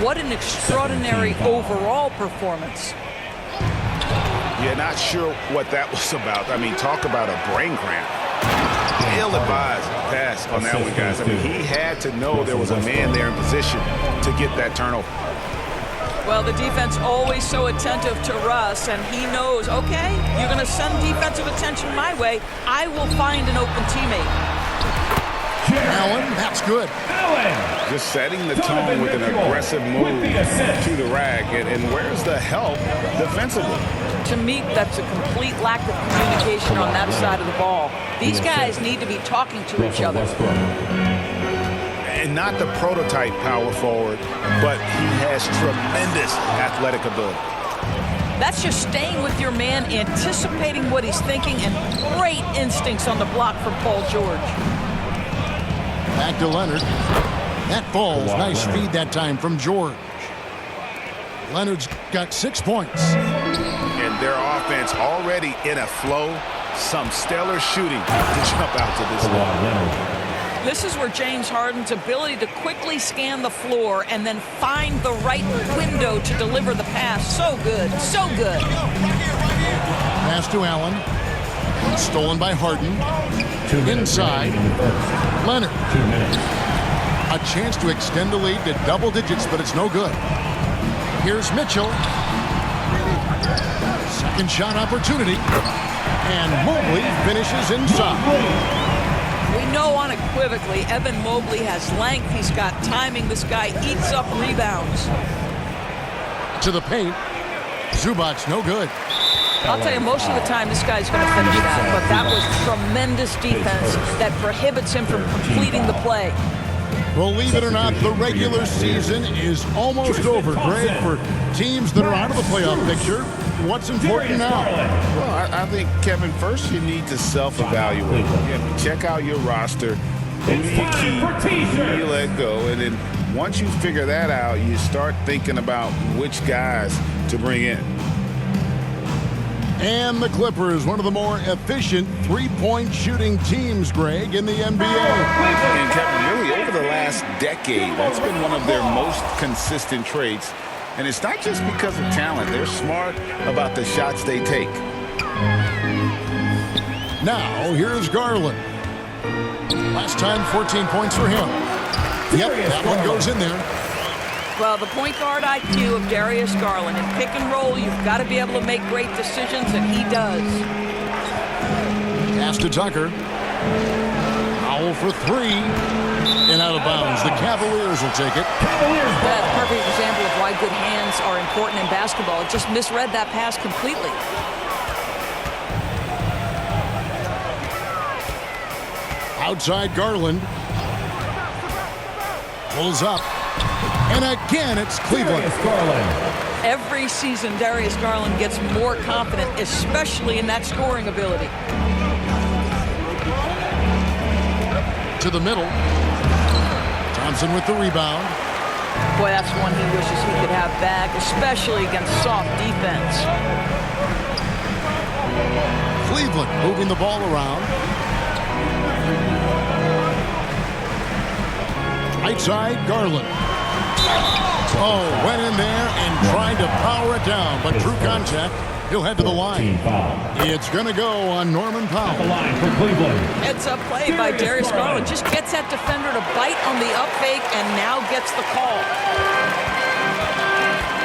What an extraordinary overall performance. Yeah, not sure what that was about. I mean, talk about a brain cramp. Ill-advised pass on that one, guys. I mean, he had to know there was a man there in position to get that turnover. Well, the defense always so attentive to Russ, and he knows, okay, you're going to send defensive attention my way. I will find an open teammate. Allen, that's good. Just setting the tone with an aggressive move to the rack. And where's the help defensively? To me, that's a complete lack of communication on that side of the ball. These guys need to be talking to each other. And not the prototype power forward, but he has tremendous athletic ability. That's just staying with your man, anticipating what he's thinking, and great instincts on the block from Paul George. Back to Leonard. That falls. Nice feed that time from George. Leonard's got 6 points. And their offense already in a flow. Some stellar shooting to jump out to this one. This is where James Harden's ability to quickly scan the floor and then find the right window to deliver the pass. So good. So good. Pass to Allen. Stolen by Harden. Inside. Leonard. A chance to extend the lead to double digits, but it's no good. Here's Mitchell. Second shot opportunity. And Mobley finishes inside. We know unequivocally Evan Mobley has length. He's got timing. This guy eats up rebounds. To the paint. Zubac's no good. I'll tell you, most of the time this guy's going to finish that, but that was tremendous defense that prohibits him from completing the play. Believe it or not, the regular season is almost over, Greg, for teams that are out of the playoff picture. What's important now? Well, I think, Kevin, first you need to self-evaluate. Check out your roster. Who do you keep? Who do you let go? And then once you figure that out, you start thinking about which guys to bring in. And the Clippers, one of the more efficient three-point shooting teams, Greg, in the NBA. And Kevin, really over the last decade, that's been one of their most consistent traits. And it's not just because of talent. They're smart about the shots they take. Now, here's Garland. Last time, 14 points for him. Yep, that one goes in there. Well, the point guard IQ of Darius Garland. In pick and roll, you've got to be able to make great decisions, and he does. Pass to Tucker. Foul for 3. And out of bounds. The Cavaliers will take it. That's a perfect example of why good hands are important in basketball. It just misread that pass completely. Outside Garland. Pulls up. And again, it's Cleveland. Every season, Darius Garland gets more confident, especially in that scoring ability. To the middle. Thompson with the rebound. Boy, that's one he wishes he could have back, especially against soft defense. Cleveland moving the ball around. Right side, Garland. Oh, went in there and tried to power it down, but through contact, he'll head to the line. It's going to go on Norman Powell. Heads up play by Darius Garland. Just gets that defender to bite on the up fake and now gets the call.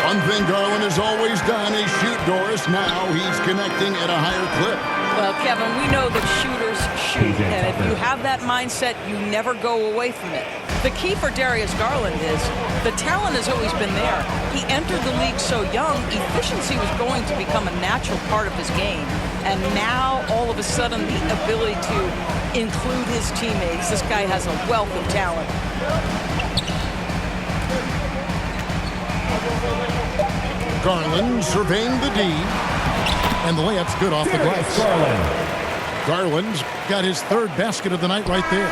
One thing Garland has always done is shoot, Doris. Now he's connecting at a higher clip. Well, Kevin, we know that shooters shoot, and if you have that mindset, you never go away from it. The key for Darius Garland is the talent has always been there. He entered the league so young, efficiency was going to become a natural part of his game. And now, all of a sudden, the ability to include his teammates. This guy has a wealth of talent. Garland surveying the D. And the layup's good off the glass. Garland's got his third basket of the night right there.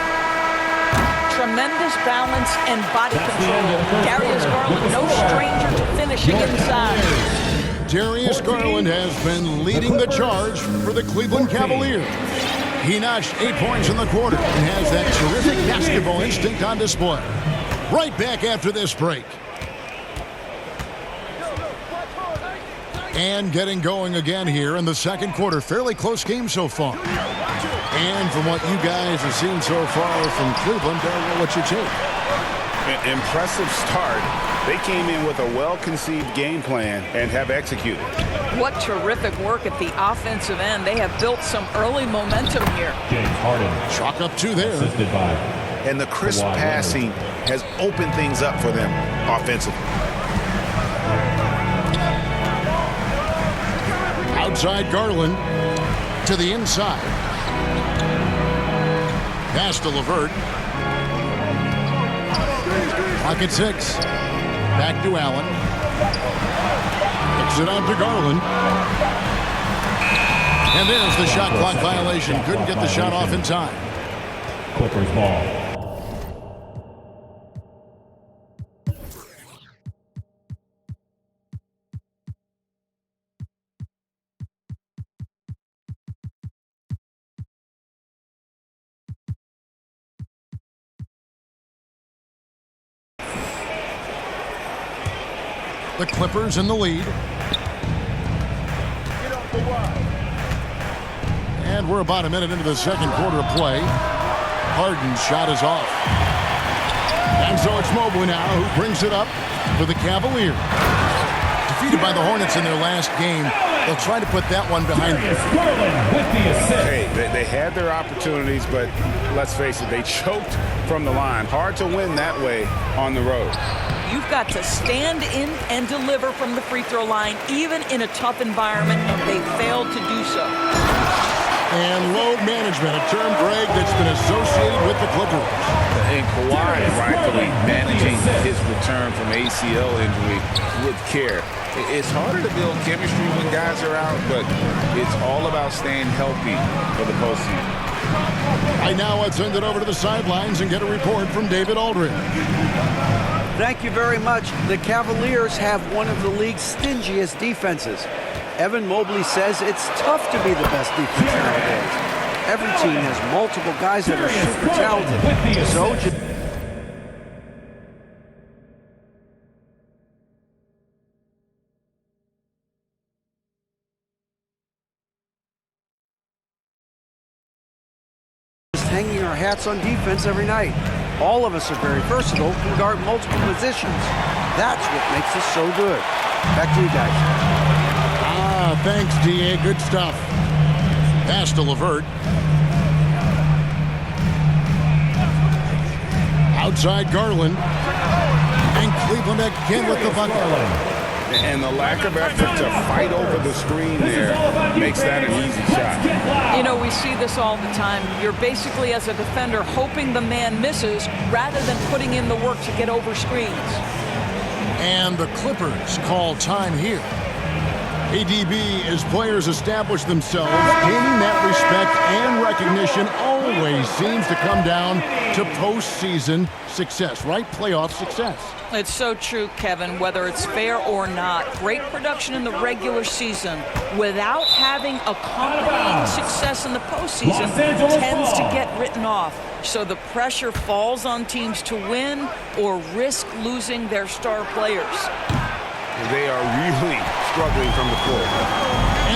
Tremendous balance and body control. Darius Garland, no stranger to finishing inside. Darius Garland has been leading the charge for the Cleveland Cavaliers. He notched 8 points in the quarter and has that terrific basketball instinct on display. Right back after this break. And getting going again here in the second quarter. Fairly close game so far. And from what you guys have seen so far from Cleveland, what's your take? Impressive start. They came in with a well-conceived game plan and have executed. What terrific work at the offensive end. They have built some early momentum here. James Harden. Chalk up 2 there. Assisted by. And the crisp passing has opened things up for them offensively. Outside Garland to the inside. Pass to LeVert. Clock at 6. Back to Allen. Kicks it out to Garland. And there's the shot clock violation. Couldn't get the shot off in time. Clippers ball. The Clippers in the lead. And we're about a minute into the second quarter of play. Harden's shot is off. And so it's Mobley now who brings it up for the Cavaliers. Defeated by the Hornets in their last game, they'll try to put that one behind them. Hey, they had their opportunities, but let's face it, they choked from the line. Hard to win that way on the road. You've got to stand in and deliver from the free throw line, even in a tough environment, and they failed to do so. And load management, a term, Greg, that's been associated with the Clippers. And Kawhi rightfully managing his return from ACL injury with care. It's harder to build chemistry when guys are out, but it's all about staying healthy for the postseason. Right now, let's send it over to the sidelines and get a report from David Aldridge. Thank you very much. The Cavaliers have one of the league's stingiest defenses. Evan Mobley says it's tough to be the best defense nowadays. Every team has multiple guys that are super talented. So just hanging our hats on defense every night. All of us are very versatile, can guard multiple positions. That's what makes us so good. Back to you guys. Thanks, D.A. Good stuff. Pass to LeVert. Outside Garland. And Cleveland again with the bucket. And the lack of effort to fight over the screen there makes that an easy shot. You know, we see this all the time. You're basically, as a defender, hoping the man misses rather than putting in the work to get over screens. And the Clippers call time here. ADB, as players establish themselves, gaining that respect and recognition always seems to come down to postseason success, right? Playoff success. It's so true, Kevin, whether it's fair or not. Great production in the regular season without having accompanying success in the postseason tends to get written off. So the pressure falls on teams to win or risk losing their star players. They are really struggling from the floor.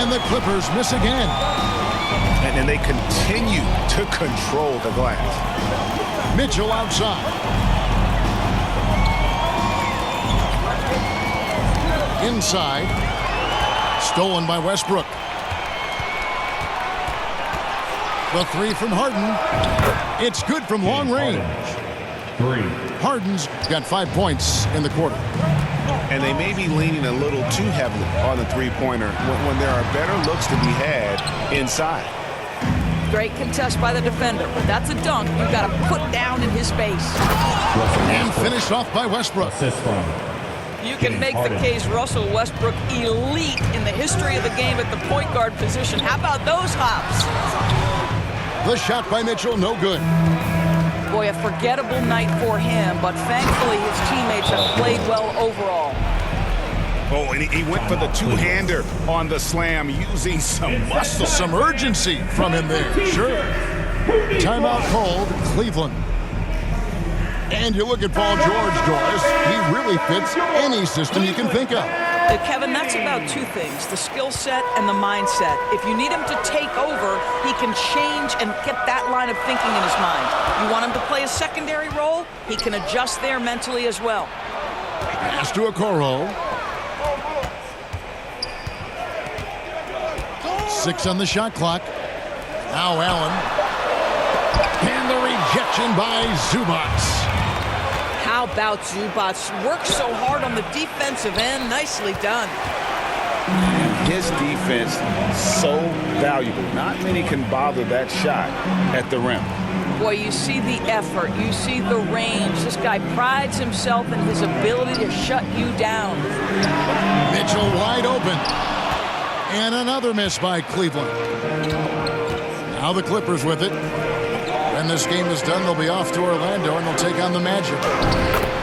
And the Clippers miss again. And then they continue to control the glass. Mitchell outside. Inside. Stolen by Westbrook. The three from Harden. It's good from long range. Harden's got 5 points in the quarter. And they may be leaning a little too heavily on the three-pointer when there are better looks to be had inside. Great contest by the defender, but that's a dunk you've got to put down in his face. And finished off by Westbrook. You can make the case Russell Westbrook elite in the history of the game at the point guard position. How about those hops? The shot by Mitchell, no good. Boy, a forgettable night for him, but thankfully his teammates have played well overall. Oh, and he went for the two-hander on the slam, using some muscle. Some urgency from him there, sure. Timeout called, Cleveland. And you look at Paul George, Doris. He really fits any system you can think of. Kevin, that's about two things, the skill set and the mindset. If you need him to take over, he can change and get that line of thinking in his mind. You want him to play a secondary role, he can adjust there mentally as well. Pass to Okoro. 6 on the shot clock. Now Allen. And the rejection by Zubats. How about Zubats? Worked so hard on the defensive end. Nicely done. His defense so valuable. Not many can bother that shot at the rim. Boy, you see the effort. You see the range. This guy prides himself in his ability to shut you down. Mitchell wide open. And another miss by Cleveland. Now the Clippers with it. When this game is done, they'll be off to Orlando, and they'll take on the Magic.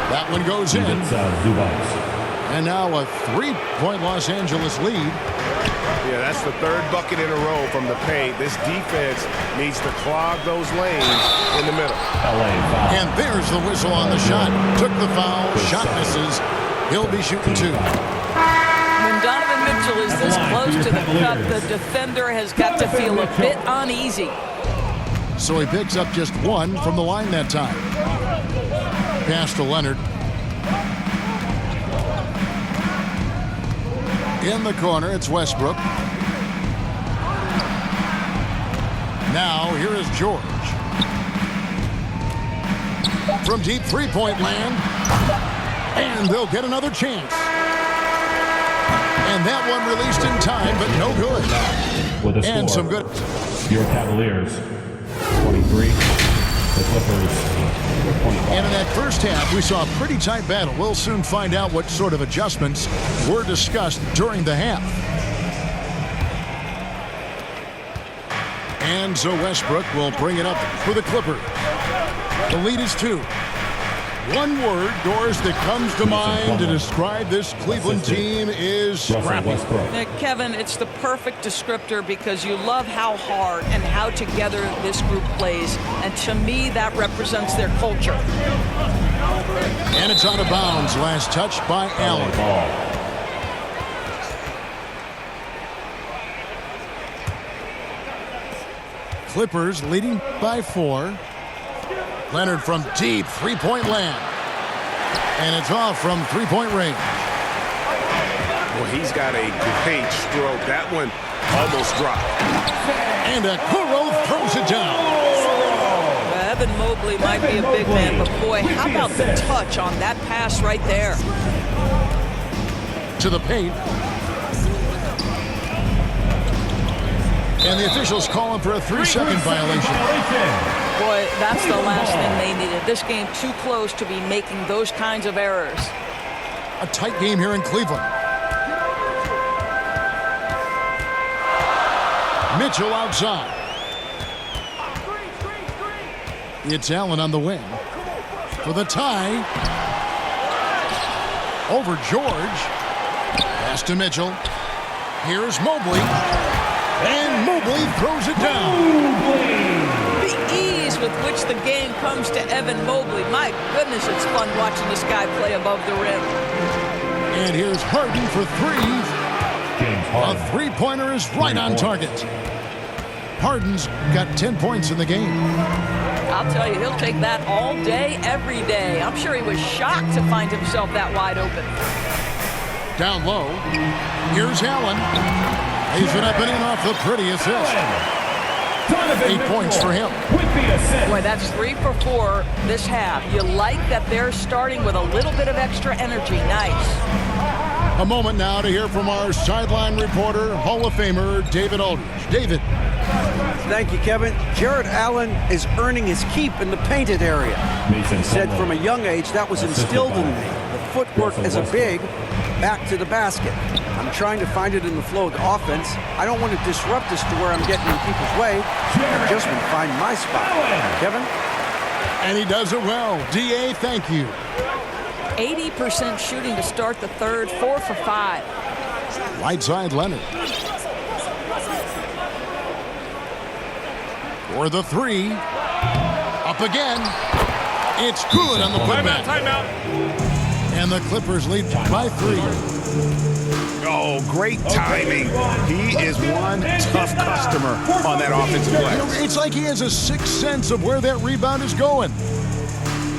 That one goes in. And now a 3-point Los Angeles lead. Yeah, that's the third bucket in a row from the paint. This defense needs to clog those lanes in the middle. And there's the whistle on the shot. Took the foul. Shot misses. He'll be shooting 2. When Donovan Mitchell is this close to the cup, the defender has got to feel a bit uneasy. So he picks up just 1 from the line that time. Pass to Leonard. In the corner, it's Westbrook. Now, here is George. From deep three-point land. And they'll get another chance. And that one released in time, but no good. With a score, and some good. Your Cavaliers, 23. The Clippers, 25. And in that first half, we saw a pretty tight battle. We'll soon find out what sort of adjustments were discussed during the half. And so Westbrook will bring it up for the Clippers. The lead is 2. One word, Doris, that comes to mind to describe this Cleveland team is scrappy. Kevin, it's the perfect descriptor because you love how hard and how together this group plays. And to me, that represents their culture. And it's out of bounds. Last touch by Allen. Clippers leading by 4. Leonard from deep three-point land. And it's off from three-point range. Well, he's got a great stroke. That one almost dropped. And Okoro throws it down. Evan Mobley might be a big man, but boy, how about the touch on that pass right there? To the paint. And the officials calling for a 3-second violation. Boy, that's the last thing they needed. This game too close to be making those kinds of errors. A tight game here in Cleveland. Mitchell outside. It's Allen on the wing. For the tie. Over George. Pass to Mitchell. Here's Mobley. And Mobley throws it down. The ease with which the game comes to Evan Mobley. My goodness, it's fun watching this guy play above the rim. And here's Harden for 3. A three-pointer is right on target. Harden's got 10 points in the game. I'll tell you, he'll take that all day, every day. I'm sure he was shocked to find himself that wide open. Down low. Here's Allen. He's been up and in off the pretty assist. 8 points for him. Boy, that's 3 for 4 this half. You like that they're starting with a little bit of extra energy. Nice. A moment now to hear from our sideline reporter, Hall of Famer David Aldridge. David. Thank you, Kevin. Jared Allen is earning his keep in the painted area. He said from a young age that was instilled in me. The footwork as a big, back to the basket. I'm trying to find it in the flow of the offense. I don't want to disrupt this to where I'm getting in people's way. I just want to find my spot. Kevin? And he does it well. D.A., thank you. 80% shooting to start the third, 4 for 5. Right side Leonard. For the 3. Up again. It's good on the putback. Timeout. And the Clippers lead by 3. Oh, great timing. He is one tough customer on that offensive play. It's like he has a sixth sense of where that rebound is going.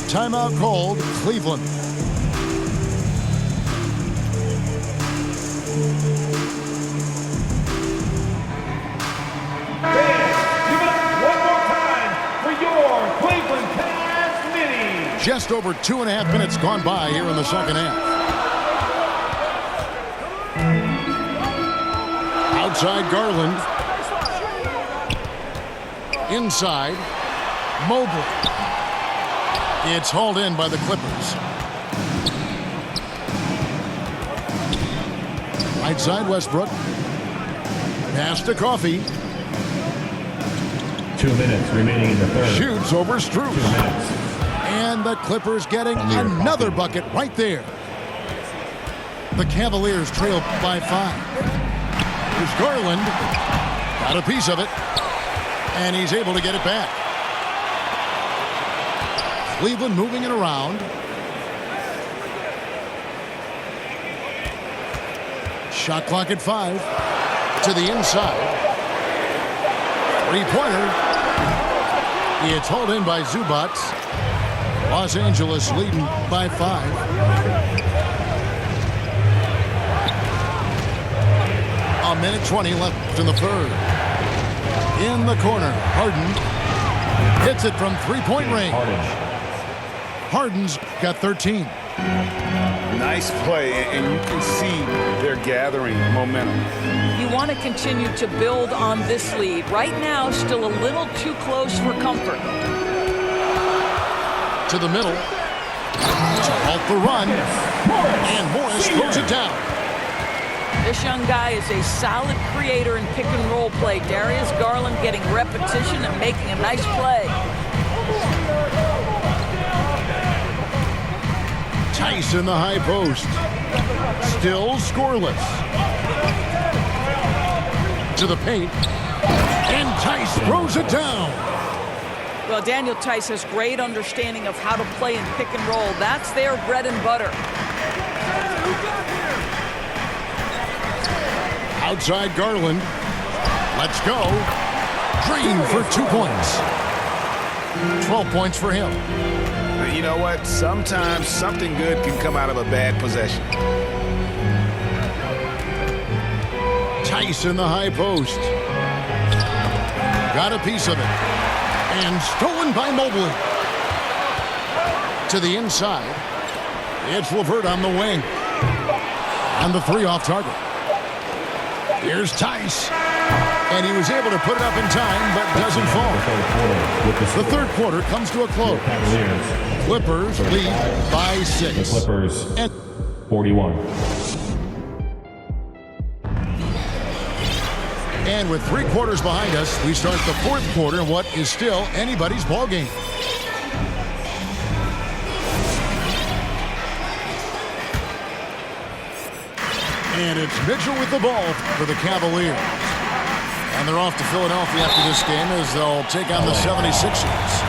Timeout called, Cleveland. Just over 2.5 minutes gone by here in the second half. Outside Garland. Inside. Mobley. It's hauled in by the Clippers. Right side Westbrook. Pass to Coffee. 2 minutes remaining in the third. Shoots over Strus. 2 minutes. And the Clippers getting another bucket right there. The Cavaliers trail by 5. Here's Garland. Got a piece of it. And he's able to get it back. Cleveland moving it around. Shot clock at 5. To the inside. 3-pointer. It's hauled in by Zubac. Los Angeles leading by 5. A minute 20 left in the third. In the corner, Harden hits it from 3-point range. Harden's got 13. Nice play, and you can see they're gathering momentum. You want to continue to build on this lead. Right now, still a little too close for comfort. To the middle. To halt the run. And Morris throws it down. This young guy is a solid creator in pick and roll play. Darius Garland getting repetition and making a nice play. Tice in the high post. Still scoreless. To the paint. And Tice throws it down. Well, Daniel Tice has great understanding of how to play in pick and roll. That's their bread and butter. Outside Garland. Let's go. Green for 2 points. 12 points for him. You know what? Sometimes something good can come out of a bad possession. Tice in the high post. Got a piece of it. And stolen by Mobley. To the inside. It's LeVert on the wing. And the 3 off target. Here's Tice. And he was able to put it up in time, but doesn't fall. The third quarter comes to a close. Clippers lead by 6. The Clippers, And 41. And with 3 quarters behind us, we start the fourth quarter in what is still anybody's ball game. And it's Mitchell with the ball for the Cavaliers. And they're off to Philadelphia after this game as they'll take on the 76ers.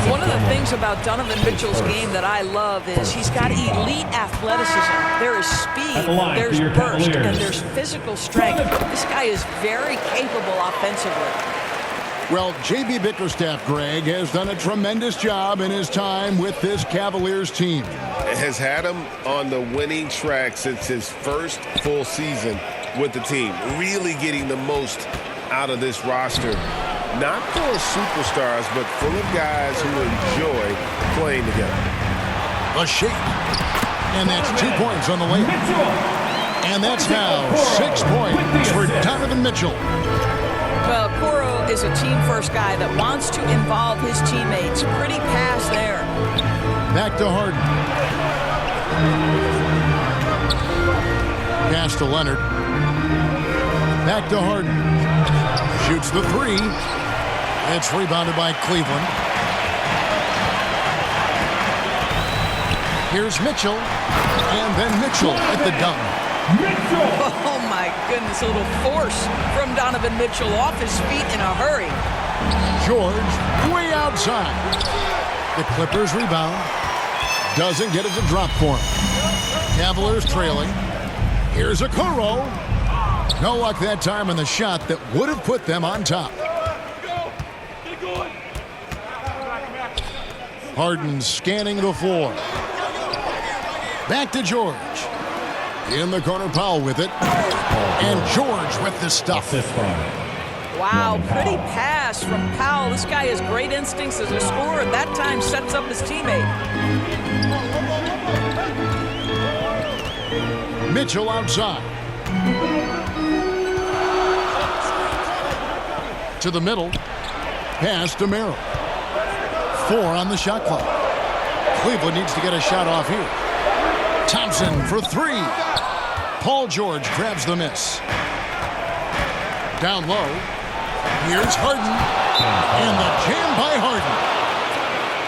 One of the things about Donovan Mitchell's game that I love is he's got elite athleticism. There is speed, there's burst, and there's physical strength. This guy is very capable offensively. Well, J.B. Bickerstaff, Greg, has done a tremendous job in his time with this Cavaliers team. Has had him on the winning track since his first full season with the team. Really getting the most out of this roster. Not full of superstars, but full of guys who enjoy playing together. A shake. And that's 2 points on the layup. And that's now 6 points for Donovan Mitchell. Well, Coro is a team-first guy that wants to involve his teammates. Pretty pass there. Back to Harden. Pass to Leonard. Back to Harden. Shoots the 3. It's rebounded by Cleveland. Here's Mitchell. And then Mitchell at the dunk. Oh, my goodness. A little force from Donovan Mitchell off his feet in a hurry. George way outside. The Clippers rebound. Doesn't get it to drop for him. Cavaliers trailing. Here's a Okoro. No luck that time on the shot that would have put them on top. Harden scanning the floor. Back to George. In the corner, Powell with it. And George with the stuff. Wow, pretty pass from Powell. This guy has great instincts as a scorer. That time sets up his teammate. Mitchell outside. To the middle. Pass to Merrill. 4 on the shot clock. Cleveland needs to get a shot off here. Thompson for 3. Paul George grabs the miss. Down low. Here's Harden. And the jam by Harden.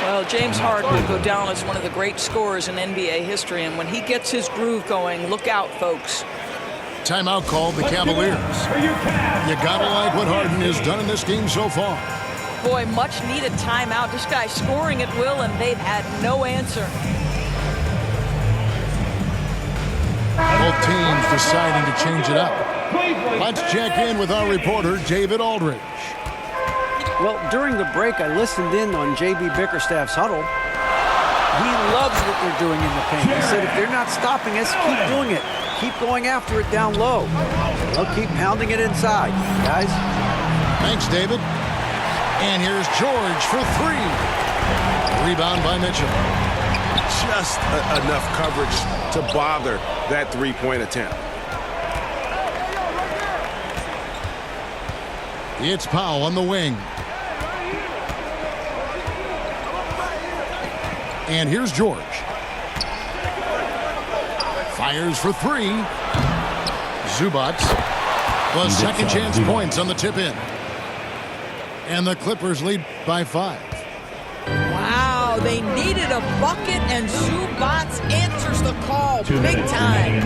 Well, James Harden will go down as one of the great scorers in NBA history, and when he gets his groove going, look out, folks. Timeout called the Cavaliers. You gotta like what Harden has done in this game so far. Boy, much needed timeout. This guy's scoring at will, and they've had no answer. Both teams deciding to change it up. Let's check in with our reporter, David Aldridge. Well, during the break, I listened in on J.B. Bickerstaff's huddle. He loves what they're doing in the paint. He said, if they're not stopping us, keep doing it. Keep going after it down low. They'll keep pounding it inside, guys. Thanks, David. And here's George for 3. Rebound by Mitchell. Just enough coverage to bother that three-point attempt. It's Powell on the wing. And here's George. Fires for 3. Zubats. The second chance points on the tip in. And the Clippers lead by 5. Wow, they needed a bucket, and Zubats answers the call big time.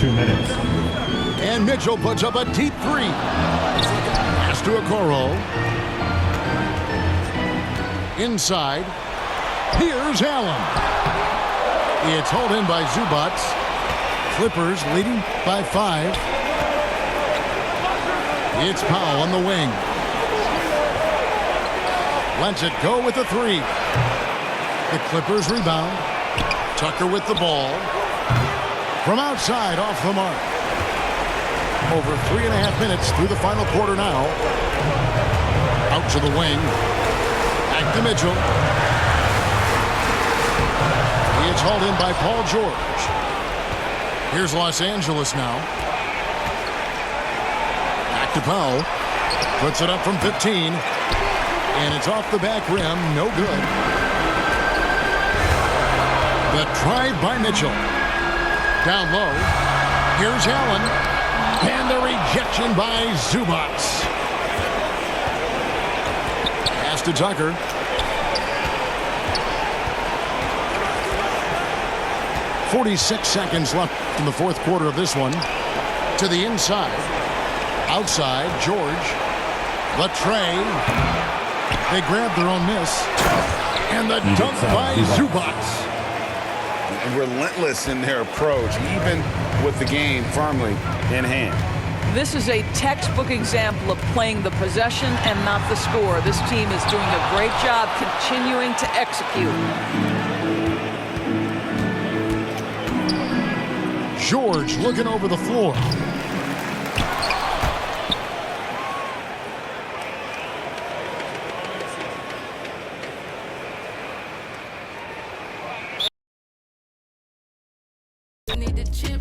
2 minutes. And Mitchell puts up a deep 3. Pass to Okoro. Inside. Here's Allen. It's hauled in by Zubats. Clippers leading by 5. It's Powell on the wing. Lets it go with a 3. The Clippers rebound. Tucker with the ball. From outside, off the mark. Over 3.5 minutes through the final quarter now. Out to the wing. Back to Mitchell. It's hauled in by Paul George. Here's Los Angeles now. Back to Powell. Puts it up from 15. And it's off the back rim. No good. The drive by Mitchell. Down low. Here's Allen. And the rejection by Zubats. Pass to Tucker. .46 seconds left in the fourth quarter of this one. To the inside. Outside, George. Latre. They grab their own miss. And the dunk by Zubats. Relentless in their approach, even with the game firmly in hand. This is a textbook example of playing the possession and not the score. This team is doing a great job continuing to execute. George looking over the floor. Need the chip,